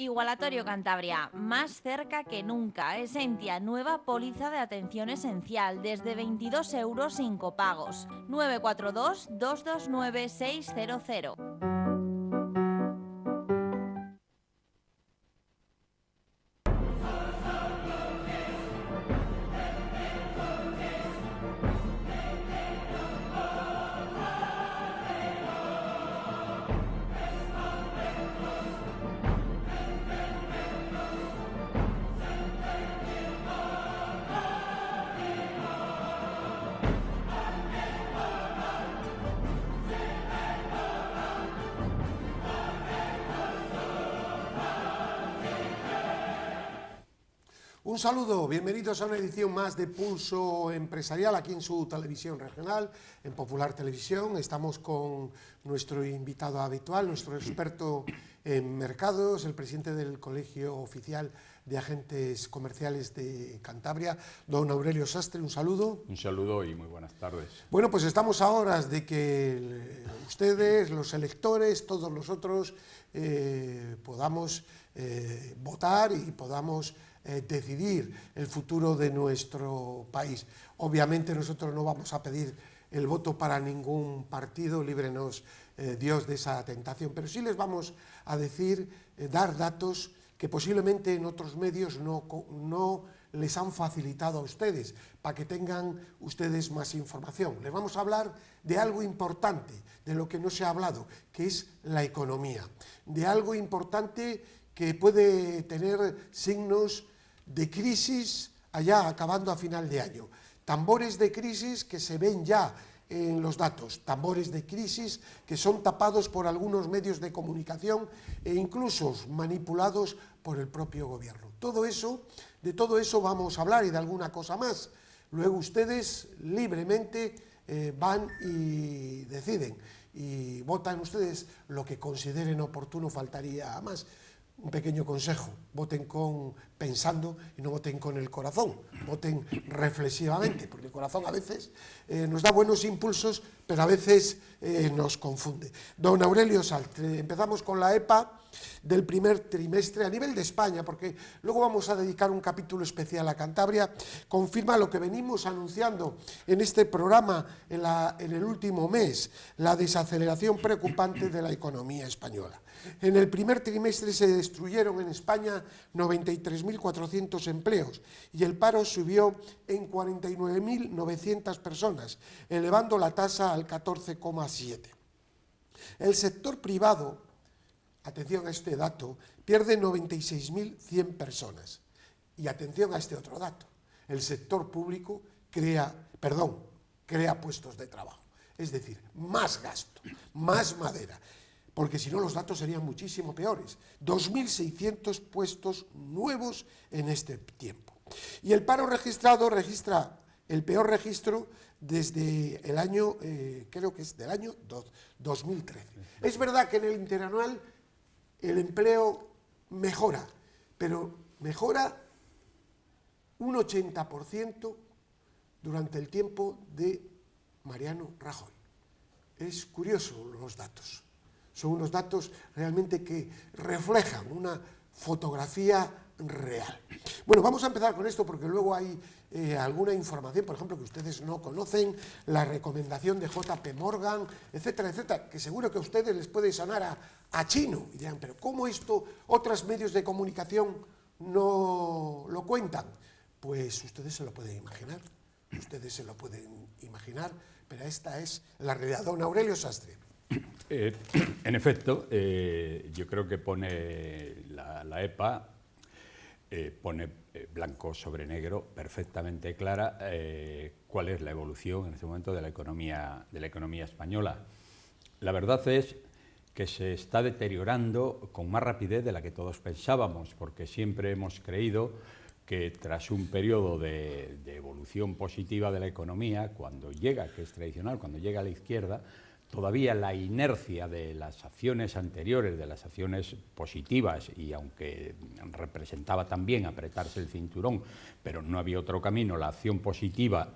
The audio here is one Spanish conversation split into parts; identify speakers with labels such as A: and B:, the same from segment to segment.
A: Igualatorio Cantabria, más cerca que nunca. Esentia, nueva póliza de atención esencial, desde 22 euros sin copagos. 942-229-600.
B: Un saludo, bienvenidos a una edición más de Pulso Empresarial aquí en su televisión regional, en Popular Televisión. Estamos con nuestro invitado habitual, nuestro experto en mercados, el presidente del Colegio Oficial de Agentes Comerciales de Cantabria, don Aurelio Sastre. Un saludo.
C: Un saludo y muy buenas tardes.
B: Bueno, pues estamos a horas de que ustedes, los electores, todos nosotros podamos votar y podamos decidir el futuro de nuestro país. Obviamente nosotros no vamos a pedir el voto para ningún partido, líbrenos Dios de esa tentación, pero sí les vamos a decir, dar datos que posiblemente en otros medios no les han facilitado a ustedes, para que tengan ustedes más información. Les vamos a hablar de algo importante, de lo que no se ha hablado, que es la economía, de algo importante que puede tener signos de crisis allá acabando a final de año. Tambores de crisis que se ven ya en los datos, tambores de crisis que son tapados por algunos medios de comunicación e incluso manipulados por el propio gobierno. De todo eso vamos a hablar y de alguna cosa más. Luego ustedes libremente van y deciden y votan ustedes lo que consideren oportuno, faltaría más. Un pequeño consejo, voten pensando y no voten con el corazón, voten reflexivamente, porque el corazón a veces nos da buenos impulsos, pero a veces nos confunde. Don Aurelio Sastre, empezamos con la EPA del primer trimestre a nivel de España, porque luego vamos a dedicar un capítulo especial a Cantabria. Confirma lo que venimos anunciando en este programa en el último mes, la desaceleración preocupante de la economía española. En el primer trimestre se destruyeron en España 93.400 empleos y el paro subió en 49.900 personas, elevando la tasa al 14,7%. El sector privado, atención a este dato, pierde 96.100 personas. Y atención a este otro dato, el sector público crea puestos de trabajo. Es decir, más gasto, más madera, porque si no los datos serían muchísimo peores. 2.600 puestos nuevos en este tiempo. Y el paro registrado registra el peor registro desde el año, creo que es del año 2013. Es verdad que en el interanual el empleo mejora, pero mejora un 80% durante el tiempo de Mariano Rajoy. Es curioso los datos. Son unos datos realmente que reflejan una fotografía real. Bueno, vamos a empezar con esto porque luego hay alguna información, por ejemplo, que ustedes no conocen, la recomendación de JP Morgan, etcétera, etcétera, que seguro que a ustedes les puede sonar a chino. Y dirán, pero ¿cómo esto otros medios de comunicación no lo cuentan? Pues ustedes se lo pueden imaginar, pero esta es la realidad. Don Aurelio Sastre.
C: En efecto, yo creo que pone la EPA, pone blanco sobre negro, perfectamente clara, cuál es la evolución en este momento de la economía española. La verdad es que se está deteriorando con más rapidez de la que todos pensábamos, porque siempre hemos creído que tras un periodo de evolución positiva de la economía, cuando llega, que es tradicional, cuando llega a la izquierda, todavía la inercia de las acciones anteriores, de las acciones positivas, y aunque representaba también apretarse el cinturón, pero no había otro camino, la acción positiva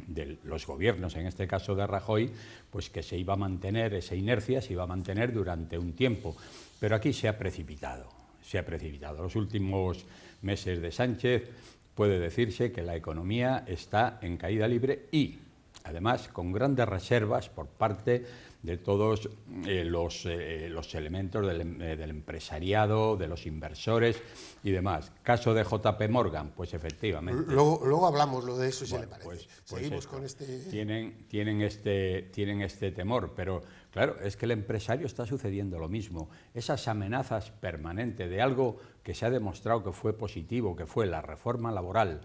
C: de los gobiernos, en este caso de Rajoy, pues que se iba a mantener, esa inercia se iba a mantener durante un tiempo. Pero aquí se ha precipitado. se ha precipitado. Los últimos meses de Sánchez puede decirse que la economía está en caída libre y, además, con grandes reservas por parte de todos los elementos del empresariado, de los inversores y demás. Caso de JP Morgan, pues efectivamente.
B: Luego hablamos de eso, si
C: bueno,
B: le parece.
C: Pues
B: Seguimos
C: esto,
B: con este...
C: Tienen este temor, pero claro, es que el empresario está sucediendo lo mismo. Esas amenazas permanentes de algo que se ha demostrado que fue positivo, que fue la reforma laboral,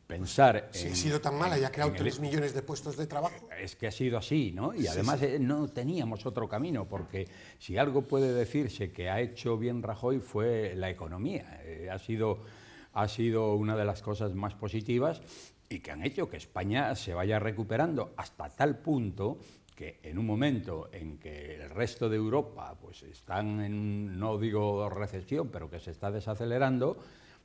C: pensar
B: Si
C: en...
B: ha sido tan mala y ha creado
C: en
B: 3 millones de puestos de trabajo.
C: Es que ha sido así, ¿no? Y
B: Sí,
C: además
B: sí.
C: no teníamos otro camino, porque si algo puede decirse que ha hecho bien Rajoy fue la economía. Ha sido una de las cosas más positivas y que han hecho que España se vaya recuperando hasta tal punto que en un momento en que el resto de Europa pues están en, no digo recesión, pero que se está desacelerando,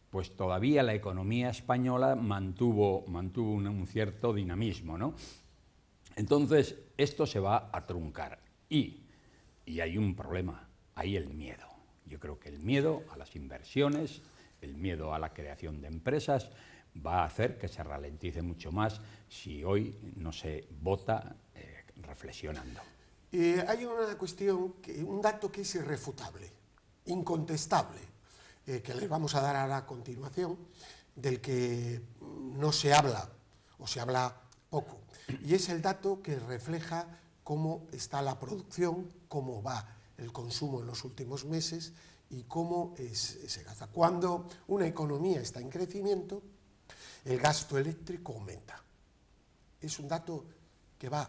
C: pues todavía la economía española mantuvo un cierto dinamismo, ¿no? Entonces, esto se va a truncar y hay un problema, hay el miedo. Yo creo que el miedo a las inversiones, el miedo a la creación de empresas va a hacer que se ralentice mucho más si hoy no se vota reflexionando.
B: Hay una cuestión, un dato que es irrefutable, incontestable, que les vamos a dar ahora a continuación, del que no se habla o se habla poco, y es el dato que refleja cómo está la producción, cómo va el consumo en los últimos meses y cómo se gasta. Cuando una economía está en crecimiento, el gasto eléctrico aumenta. Es un dato que va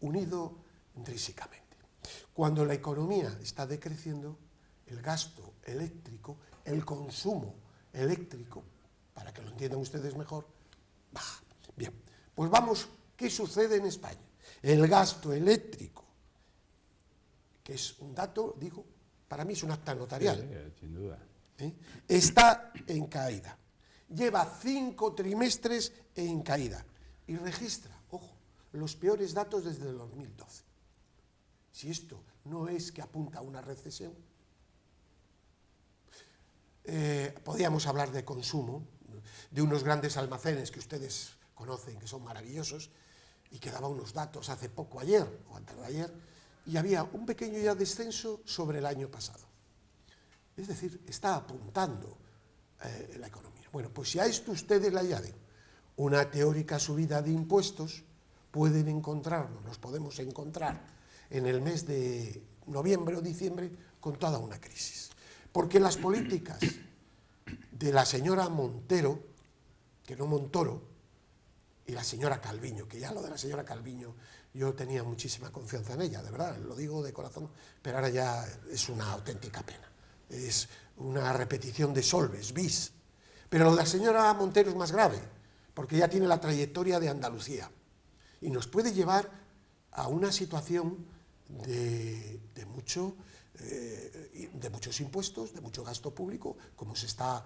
B: unido intrínsecamente. Cuando la economía está decreciendo, el gasto eléctrico, el consumo eléctrico, para que lo entiendan ustedes mejor, baja. Bien, pues vamos, ¿qué sucede en España? El gasto eléctrico, que es un dato, digo, para mí es un acta notarial.
C: Sí, sin duda.
B: Está en caída. Lleva 5 trimestres en caída y registra, ojo, los peores datos desde el 2012. Si esto no es que apunta a una recesión, podríamos hablar de consumo, de unos grandes almacenes que ustedes conocen, que son maravillosos, y que daba unos datos hace poco, ayer o antes de ayer, y había un pequeño ya descenso sobre el año pasado. Es decir, está apuntando la economía. Bueno, pues si a esto ustedes le añaden una teórica subida de impuestos, nos podemos encontrar en el mes de noviembre o diciembre con toda una crisis. Porque las políticas de la señora Montero, que no Montoro, y la señora Calviño, que ya lo de la señora Calviño yo tenía muchísima confianza en ella, de verdad, lo digo de corazón, pero ahora ya es una auténtica pena. Es una repetición de Solbes, bis. Pero lo de la señora Montero es más grave, porque ya tiene la trayectoria de Andalucía y nos puede llevar a una situación de muchos impuestos, de mucho gasto público, como se está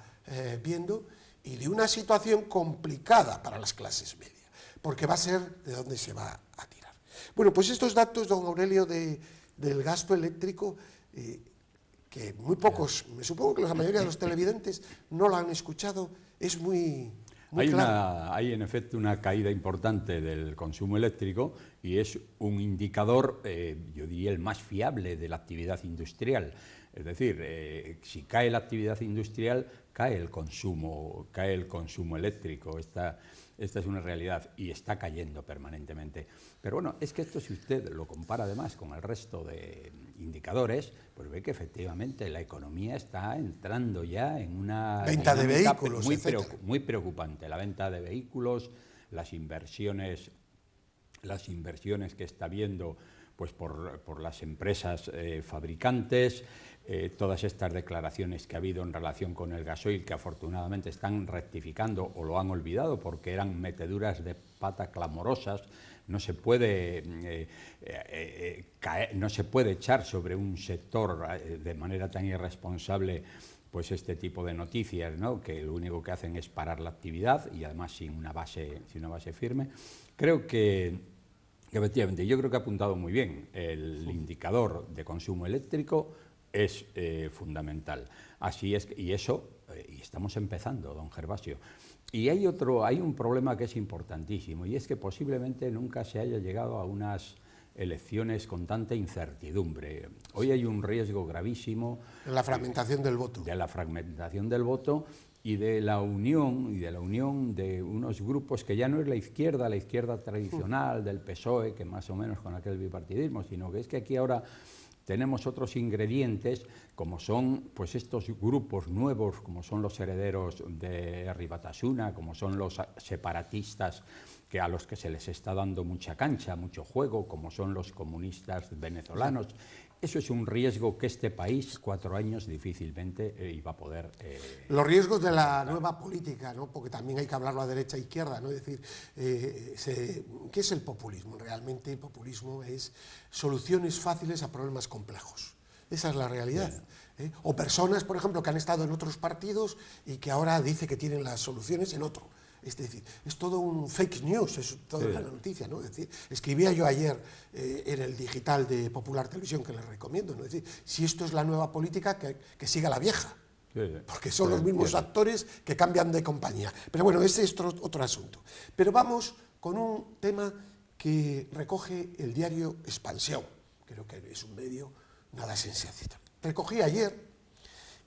B: viendo, y de una situación complicada para las clases medias, porque va a ser de donde se va a tirar. Bueno, pues estos datos, don Aurelio, del gasto eléctrico, que muy pocos, me supongo que la mayoría de los televidentes no lo han escuchado, es muy claro.
C: Hay en efecto una caída importante del consumo eléctrico y es un indicador, yo diría, el más fiable de la actividad industrial. Es decir, si cae la actividad industrial, cae el consumo eléctrico. Esta es una realidad y está cayendo permanentemente. Pero bueno, es que esto, si usted lo compara además con el resto de indicadores, pues ve que efectivamente la economía está entrando ya en una
B: venta de vehículos,
C: muy preocupante. La venta de vehículos, las inversiones que está habiendo pues por las empresas fabricantes, todas estas declaraciones que ha habido en relación con el gasoil, que afortunadamente están rectificando o lo han olvidado porque eran meteduras de pata clamorosas. No se puede echar sobre un sector de manera tan irresponsable pues este tipo de noticias, ¿no?, que lo único que hacen es parar la actividad y además sin una base firme. Creo que efectivamente, yo creo que ha apuntado muy bien el indicador de consumo eléctrico, es fundamental. Así es, y eso, y estamos empezando, don Gervasio. Y hay un problema que es importantísimo, y es que posiblemente nunca se haya llegado a unas elecciones con tanta incertidumbre. Hoy hay un riesgo gravísimo.
B: La fragmentación del voto.
C: De la fragmentación del voto y de la unión de unos grupos que ya no es la izquierda tradicional del PSOE, que más o menos con aquel bipartidismo, sino que es que aquí ahora tenemos otros ingredientes, como son pues estos grupos nuevos, como son los herederos de Herri Batasuna, como son los separatistas a los que se les está dando mucha cancha, mucho juego, como son los comunistas venezolanos. Eso es un riesgo que este país, 4 años, difícilmente iba a poder...
B: Los riesgos de la nueva política, ¿no? Porque también hay que hablarlo a derecha e izquierda, ¿no? Es decir, ¿qué es el populismo? Realmente el populismo es soluciones fáciles a problemas complejos. Esa es la realidad. O personas, por ejemplo, que han estado en otros partidos y que ahora dice que tienen las soluciones en otro. Es decir, es todo un fake news, es toda la noticia, ¿no? Es decir, escribía yo ayer en el digital de Popular Televisión, que les recomiendo, ¿no? Es decir, si esto es la nueva política, que siga la vieja, porque son los mismos actores que cambian de compañía. Pero bueno, ese es otro asunto. Pero vamos con un tema que recoge el diario Expansión, creo que es un medio nada sensacional. Recogí ayer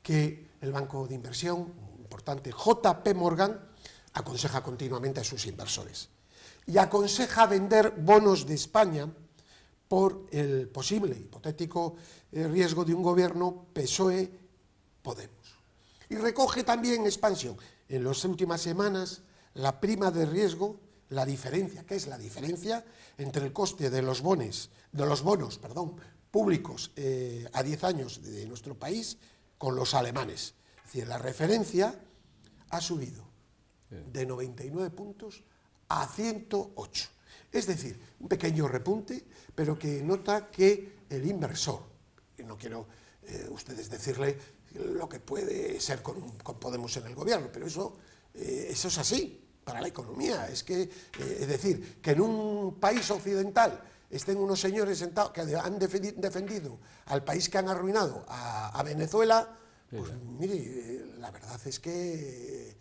B: que el banco de inversión importante JP Morgan aconseja continuamente a sus inversores y aconseja vender bonos de España por el posible, hipotético riesgo de un gobierno PSOE-Podemos. Y recoge también Expansión en las últimas semanas la prima de riesgo, la diferencia, ¿qué es la diferencia entre el coste de los bonos públicos a 10 años de nuestro país con los alemanes? Es decir, la referencia ha subido de 99 puntos a 108. Es decir, un pequeño repunte, pero que nota que el inversor, y no quiero ustedes decirle lo que puede ser con Podemos en el gobierno, pero eso es así para la economía. Es decir, que en un país occidental estén unos señores sentados que han defendido al país que han arruinado, a Venezuela, pues mire, la verdad es que...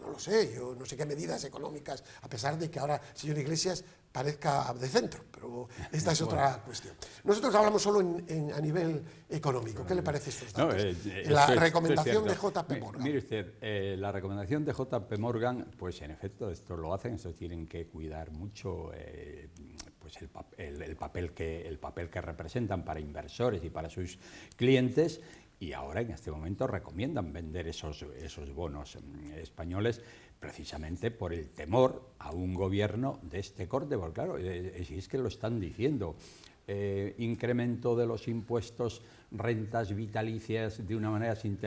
B: no lo sé, yo no sé qué medidas económicas, a pesar de que ahora el señor Iglesias parezca de centro, pero esta es otra cuestión. Nosotros hablamos solo a nivel económico. ¿Qué le parece estos datos? La recomendación de JP Morgan.
C: Mire usted, la recomendación de JP Morgan, pues en efecto, esto lo hacen, esto tienen que cuidar mucho pues el papel que representan para inversores y para sus clientes. Y ahora, en este momento, recomiendan vender esos bonos españoles precisamente por el temor a un gobierno de este corte, porque claro, es que lo están diciendo. Incremento de los impuestos, rentas vitalicias de una manera sin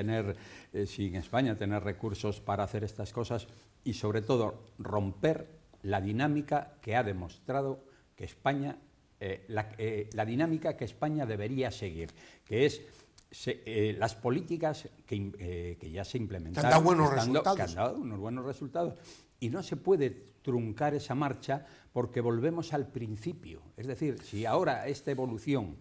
C: España tener recursos para hacer estas cosas y sobre todo romper la dinámica que ha demostrado que España, la dinámica que España debería seguir, que es las políticas que ya se implementaron,
B: que
C: han dado unos buenos resultados, y no se puede truncar esa marcha porque volvemos al principio. Es decir, si ahora esta evolución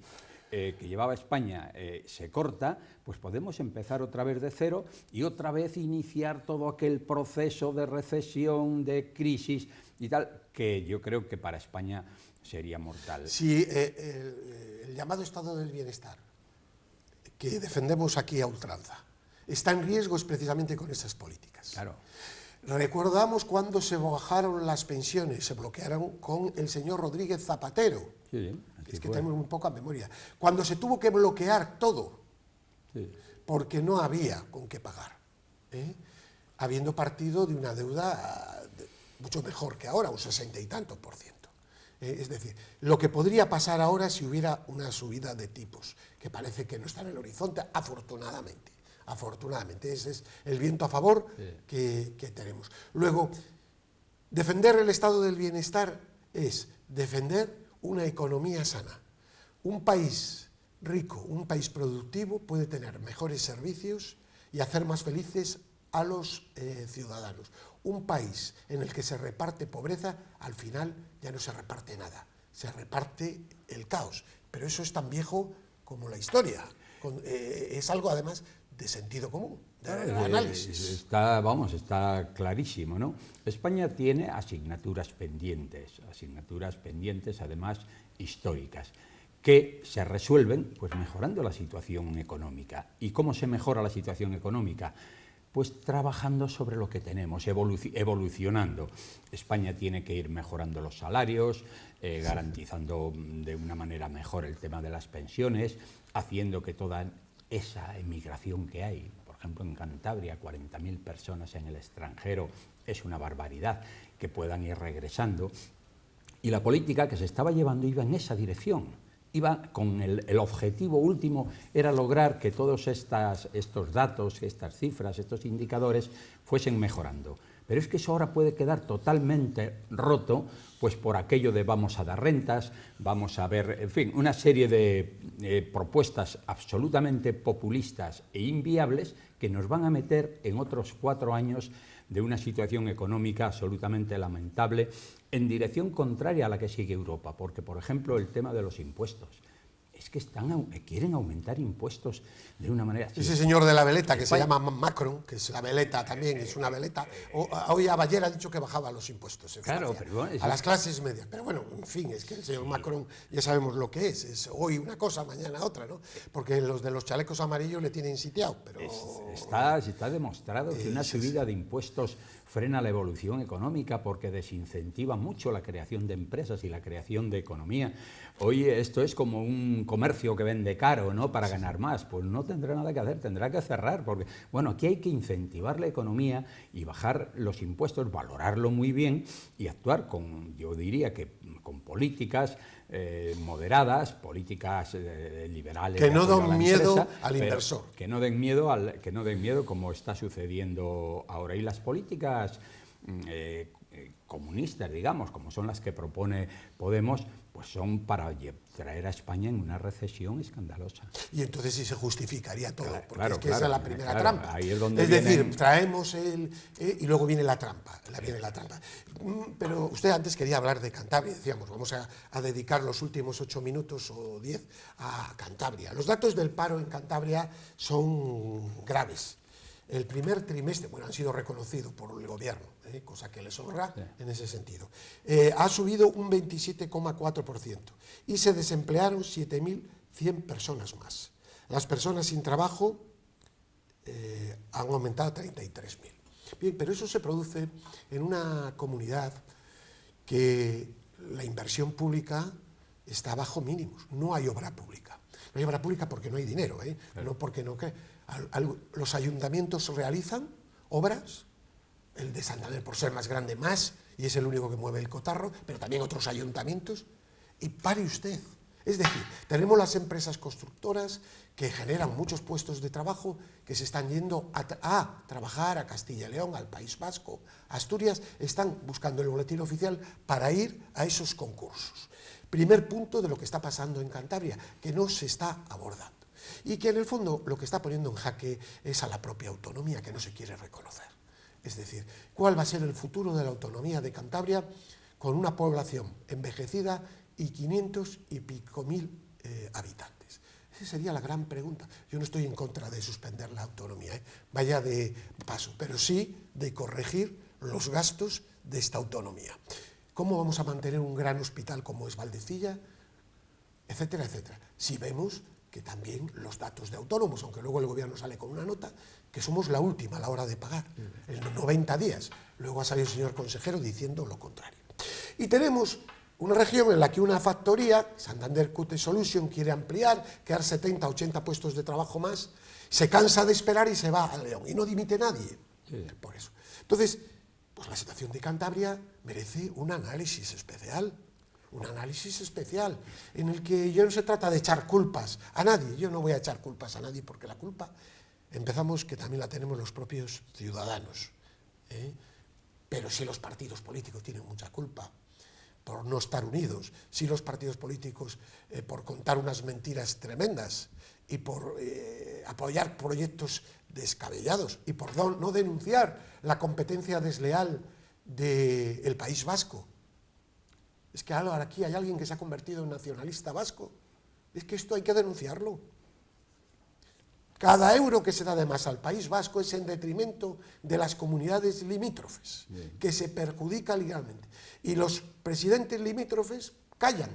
C: que llevaba España se corta, pues podemos empezar otra vez de cero y otra vez iniciar todo aquel proceso de recesión, de crisis y tal, que yo creo que para España sería mortal.
B: Si el llamado estado del bienestar que defendemos aquí a ultranza está en riesgo es precisamente con esas políticas.
C: Claro.
B: Recordamos cuando se bajaron las pensiones, se bloquearon con el señor Rodríguez Zapatero.
C: Sí,
B: es que tenemos muy poca memoria. Cuando se tuvo que bloquear todo, porque no había con qué pagar, habiendo partido de una deuda mucho mejor que ahora, un 60 y tanto %. Es decir, lo que podría pasar ahora si hubiera una subida de tipos, que parece que no está en el horizonte, afortunadamente. Afortunadamente, ese es el viento a favor que tenemos. Luego, defender el estado del bienestar es defender una economía sana. Un país rico, un país productivo puede tener mejores servicios y hacer más felices a los ciudadanos. Un país en el que se reparte pobreza, al final ya no se reparte nada, se reparte el caos. Pero eso es tan viejo como la historia. es algo además de sentido común, de análisis.
C: Está clarísimo, ¿no? España tiene asignaturas pendientes además históricas, que se resuelven pues mejorando la situación económica. ¿Y cómo se mejora la situación económica? Pues trabajando sobre lo que tenemos, evolucionando. España tiene que ir mejorando los salarios, garantizando de una manera mejor el tema de las pensiones, haciendo que toda esa emigración que hay, por ejemplo en Cantabria, 40.000 personas en el extranjero, es una barbaridad, que puedan ir regresando. Y la política que se estaba llevando iba en esa dirección. Iba con el objetivo último, era lograr que todos estos datos, estas cifras, estos indicadores fuesen mejorando. Pero es que eso ahora puede quedar totalmente roto, pues por aquello de vamos a dar rentas, vamos a ver, en fin, una serie de propuestas absolutamente populistas e inviables que nos van a meter en otros 4 años de una situación económica absolutamente lamentable, en dirección contraria a la que sigue Europa, porque, por ejemplo, el tema de los impuestos. Es que quieren aumentar impuestos de una manera...
B: Ese señor de la veleta, que se llama Macron, que es la veleta también, es una veleta, hoy a Bayer ha dicho que bajaba los impuestos en Francia,
C: pero
B: a las clases medias. Pero bueno, en fin, es que el señor Macron ya sabemos lo que es hoy una cosa, mañana otra, ¿no? Porque los de los chalecos amarillos le tienen sitiado, pero...
C: Está demostrado que una subida de impuestos frena la evolución económica porque desincentiva mucho la creación de empresas y la creación de economía. Hoy esto es como un comercio que vende caro, ¿no?, para ganar más. Pues no tendrá nada que hacer, tendrá que cerrar, porque, bueno, aquí hay que incentivar la economía y bajar los impuestos, valorarlo muy bien y actuar yo diría que con políticas moderadas, políticas liberales.
B: Que no den miedo al inversor.
C: Que no den miedo como está sucediendo ahora. Y las políticas comunistas, digamos, como son las que propone Podemos, pues son para traer a España en una recesión escandalosa.
B: Y entonces sí se justificaría todo, porque
C: claro,
B: es que esa es la primera trampa.
C: Ahí es donde
B: decir, traemos y luego viene la trampa, Pero usted antes quería hablar de Cantabria, decíamos, vamos a dedicar los últimos 8 minutos o 10 a Cantabria. Los datos del paro en Cantabria son graves. El primer trimestre, bueno, han sido reconocidos por el gobierno, cosa que les honra en ese sentido. Ha subido un 27,4% y se desemplearon 7.100 personas más. Las personas sin trabajo han aumentado a 33.000. Bien, pero eso se produce en una comunidad que la inversión pública está bajo mínimos, no hay obra pública. No hay obra pública porque no hay dinero, no porque no... Los ayuntamientos realizan obras, el de Santander por ser más grande más, y es el único que mueve el cotarro, pero también otros ayuntamientos, y pare usted. Es decir, tenemos las empresas constructoras que generan muchos puestos de trabajo que se están yendo a trabajar a Castilla y León, al País Vasco, a Asturias, están buscando el boletín oficial para ir a esos concursos. Primer punto de lo que está pasando en Cantabria, que no se está abordando. Y que en el fondo lo que está poniendo en jaque es a la propia autonomía, que no se quiere reconocer. Es decir, ¿cuál va a ser el futuro de la autonomía de Cantabria con una población envejecida y 500 y pico mil habitantes? Esa sería la gran pregunta. Yo no estoy en contra de suspender la autonomía, vaya de paso, pero sí de corregir los gastos de esta autonomía. ¿Cómo vamos a mantener un gran hospital como es Valdecilla? Etcétera, etcétera. Si vemos que también los datos de autónomos, aunque luego el gobierno sale con una nota, que somos la última a la hora de pagar, en 90 días. Luego ha salido el señor consejero diciendo lo contrario. Y tenemos una región en la que una factoría, Santander Cute Solution, quiere ampliar, crear 70, 80 puestos de trabajo más, se cansa de esperar y se va a León, y no dimite nadie. Sí. Por eso. Entonces, pues la situación de Cantabria merece un análisis especial. Un análisis especial, en el que yo no se trata de echar culpas a nadie, yo no voy a echar culpas a nadie, porque la culpa, empezamos que también la tenemos los propios ciudadanos, pero sí los partidos políticos tienen mucha culpa por no estar unidos, sí los partidos políticos por contar unas mentiras tremendas y por apoyar proyectos descabellados y por no denunciar la competencia desleal del País Vasco. Es que ahora aquí hay alguien que se ha convertido en nacionalista vasco. Es que esto hay que denunciarlo. Cada euro que se da de más al País Vasco es en detrimento de las comunidades limítrofes, que se perjudica legalmente. Y los presidentes limítrofes callan.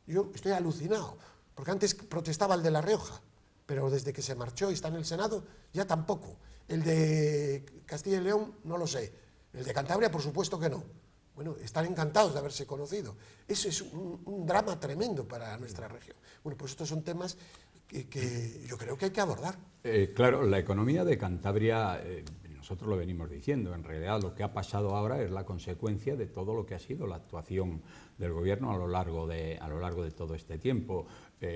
B: Yo estoy alucinado, porque antes protestaba el de La Rioja, pero desde que se marchó y está en el Senado, ya tampoco. El de Castilla y León, no lo sé. El de Cantabria, por supuesto que no. Bueno, están encantados de haberse conocido. Eso es un drama tremendo para nuestra región. Bueno, pues estos son temas que yo creo que hay que abordar.
C: Claro, la economía de Cantabria, nosotros lo venimos diciendo, en realidad lo que ha pasado ahora es la consecuencia de todo lo que ha sido la actuación del Gobierno a lo largo de todo este tiempo.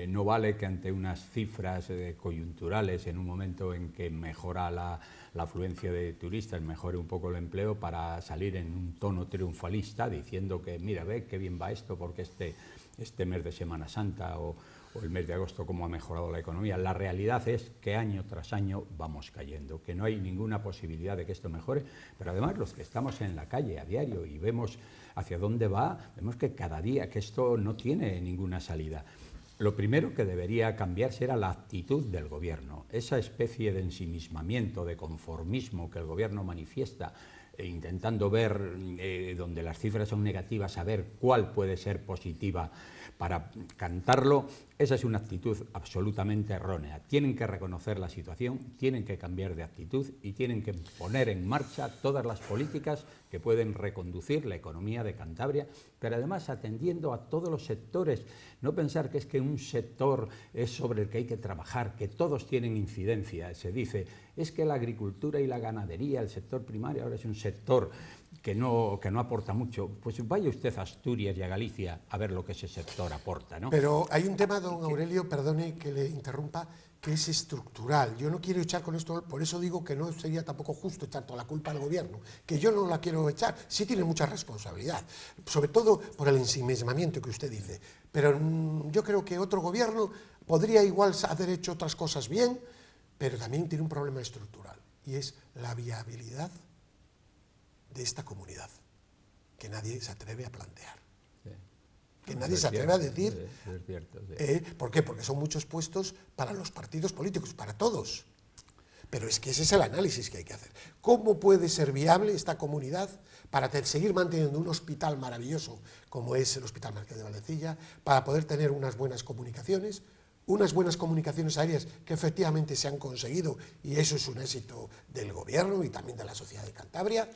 C: No vale que ante unas cifras coyunturales, en un momento en que mejora la afluencia de turistas, mejore un poco el empleo, para salir en un tono triunfalista diciendo que mira, ve qué bien va esto porque este mes de Semana Santa o el mes de agosto cómo ha mejorado la economía. La realidad es que año tras año vamos cayendo, que no hay ninguna posibilidad de que esto mejore, pero además los que estamos en la calle a diario y vemos hacia dónde va, vemos que cada día que esto no tiene ninguna salida. Lo primero que debería cambiarse era la actitud del Gobierno, esa especie de ensimismamiento, de conformismo que el Gobierno manifiesta, intentando ver donde las cifras son negativas, a ver cuál puede ser positiva para cantarlo. Esa es una actitud absolutamente errónea. Tienen que reconocer la situación, tienen que cambiar de actitud y tienen que poner en marcha todas las políticas que pueden reconducir la economía de Cantabria, pero además atendiendo a todos los sectores. No pensar que es que un sector es sobre el que hay que trabajar, que todos tienen incidencia. Se dice, es que la agricultura y la ganadería, el sector primario, ahora es un sector que no aporta mucho. Pues vaya usted a Asturias y a Galicia a ver lo que ese sector aporta, ¿no?
B: Pero hay un tema, don Aurelio, perdone que le interrumpa, que es estructural. Yo no quiero echar con esto, por eso digo que no sería tampoco justo echar toda la culpa al Gobierno, que yo no la quiero echar, sí tiene mucha responsabilidad, sobre todo por el ensimismamiento que usted dice, pero yo creo que otro Gobierno podría igual haber hecho otras cosas bien, pero también tiene un problema estructural, y es la viabilidad de esta comunidad, que nadie se atreve a plantear. Que nadie se atreve a decir.
C: Es cierto, sí.
B: ¿Por qué? Porque son muchos puestos para los partidos políticos, para todos. Pero es que ese es el análisis que hay que hacer. ¿Cómo puede ser viable esta comunidad para seguir manteniendo un hospital maravilloso como es el Hospital Marqués de Valdecilla, para poder tener unas buenas comunicaciones aéreas que efectivamente se han conseguido, y eso es un éxito del Gobierno y también de la sociedad de Cantabria,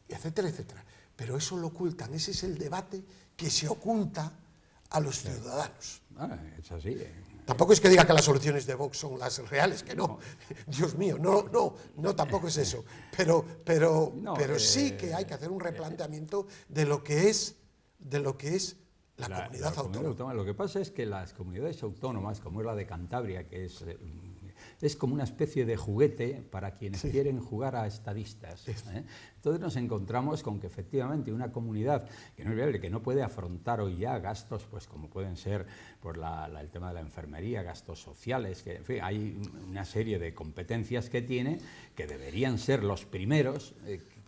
B: etcétera, etcétera? Pero eso lo ocultan, ese es el debate que se oculta a los ciudadanos.
C: Es así.
B: Tampoco es que diga que las soluciones de Vox son las reales, que no. Dios mío, no, tampoco es eso. Pero sí que hay que hacer un replanteamiento de lo que es la comunidad autónoma.
C: Lo que pasa es que las comunidades autónomas, como es la de Cantabria, que es como una especie de juguete para quienes quieren jugar a estadistas. Entonces nos encontramos con que efectivamente una comunidad que no es viable, que no puede afrontar hoy ya gastos, pues como pueden ser pues, el tema de la enfermería, gastos sociales, que en fin, hay una serie de competencias que tiene que deberían ser los primeros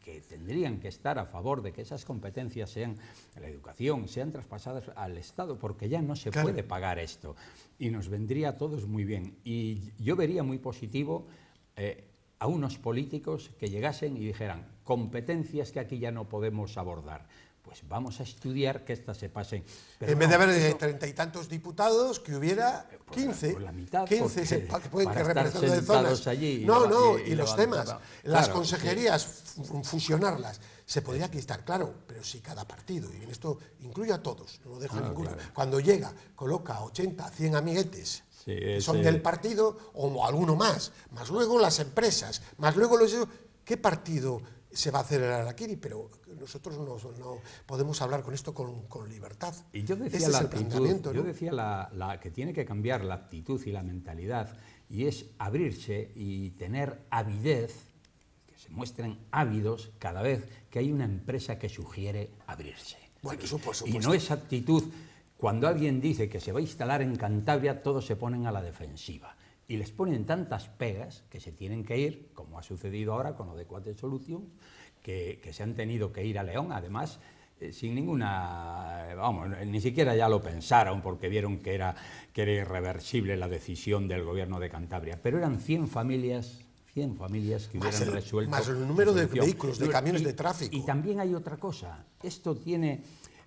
C: que tendrían que estar a favor de que esas competencias sean la educación, sean traspasadas al Estado, porque ya no se puede pagar esto. Y nos vendría a todos muy bien. Y yo vería muy positivo a unos políticos que llegasen y dijeran, competencias que aquí ya no podemos abordar, pues vamos a estudiar que estas se pasen. Pero
B: en vez de haber 30 y tantos diputados, que hubiera 15,
C: por la mitad,
B: 15 que pueden
C: para
B: representar de zonas.
C: Allí
B: y los temas,
C: claro,
B: las consejerías, fusionarlas, se podría quitar, claro, pero si cada partido, y en esto incluye a todos, no lo deja ninguno, cuando llega, coloca 80, 100 amiguetes, que son del partido, o alguno más luego las empresas, más luego ¿qué partido se va a hacer el Araquiri? Pero nosotros no podemos hablar con esto con libertad.
C: Y yo decía la actitud, ¿no? Yo decía que tiene que cambiar la actitud y la mentalidad, y es abrirse y tener avidez, que se muestren ávidos cada vez que hay una empresa que sugiere abrirse.
B: Bueno, eso por supuesto.
C: Y no esa actitud, cuando alguien dice que se va a instalar en Cantabria, todos se ponen a la defensiva. Y les ponen tantas pegas que se tienen que ir, como ha sucedido ahora con lo de Quater Solutions, que se han tenido que ir a León. Además, sin ninguna, vamos, ni siquiera ya lo pensaron porque vieron que era irreversible la decisión del gobierno de Cantabria, pero eran 100 familias que hubieran resuelto.
B: Más el número de vehículos, de camiones de tráfico.
C: Y también hay otra cosa, esto tiene,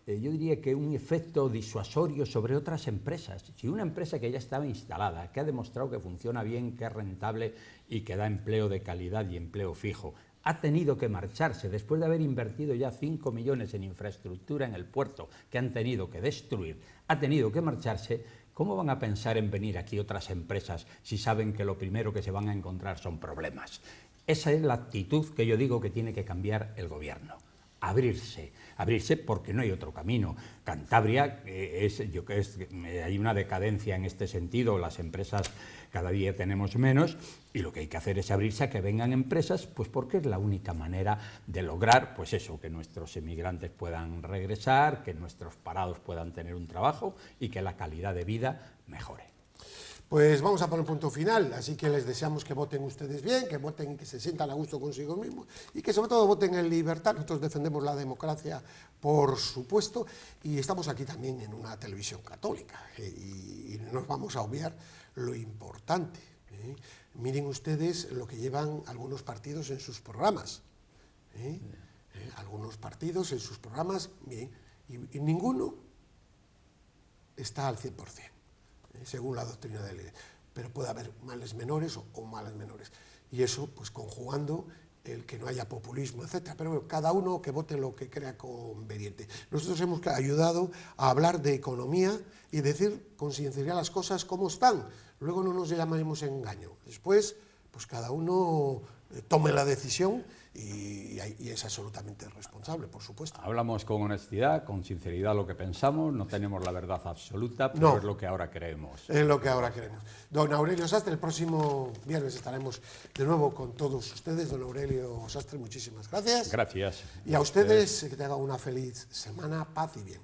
C: yo diría que un efecto disuasorio sobre otras empresas. Si una empresa que ya estaba instalada, que ha demostrado que funciona bien, que es rentable y que da empleo de calidad y empleo fijo, ha tenido que marcharse después de haber invertido ya 5 millones en infraestructura en el puerto, que han tenido que destruir, ha tenido que marcharse, ¿cómo van a pensar en venir aquí otras empresas si saben que lo primero que se van a encontrar son problemas? Esa es la actitud que yo digo que tiene que cambiar el gobierno. Abrirse porque no hay otro camino. Cantabria, hay una decadencia en este sentido, las empresas cada día tenemos menos y lo que hay que hacer es abrirse a que vengan empresas, pues porque es la única manera de lograr, pues eso, que nuestros emigrantes puedan regresar, que nuestros parados puedan tener un trabajo y que la calidad de vida mejore.
B: Pues vamos a poner punto final, así que les deseamos que voten ustedes bien, que voten, que se sientan a gusto consigo mismos y que sobre todo voten en libertad. Nosotros defendemos la democracia, por supuesto, y estamos aquí también en una televisión católica y no nos vamos a obviar lo importante. Miren ustedes lo que llevan algunos partidos en sus programas. Algunos partidos en sus programas, miren, y ninguno está al 100%. Según la doctrina de ley, pero puede haber males menores o males menores. Y eso, pues conjugando el que no haya populismo, etcétera. Pero bueno, cada uno que vote lo que crea conveniente. Nosotros hemos ayudado a hablar de economía y decir con sinceridad las cosas como están. Luego no nos llamaremos engaño. Después, pues cada uno tome la decisión y es absolutamente responsable, por supuesto.
C: Hablamos con honestidad, con sinceridad lo que pensamos, no tenemos la verdad absoluta, pero es lo que ahora creemos.
B: Es lo que ahora queremos. Don Aurelio Sastre, el próximo viernes estaremos de nuevo con todos ustedes. Don Aurelio Sastre, muchísimas gracias.
C: Gracias.
B: Y a ustedes, que tengan una feliz semana, paz y bien.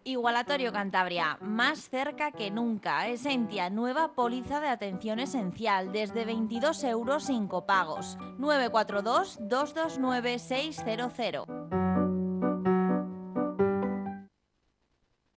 A: Igualatorio Cantabria, más cerca que nunca. Esentia, nueva póliza de atención esencial, desde 22 euros sin copagos. 942 229 600.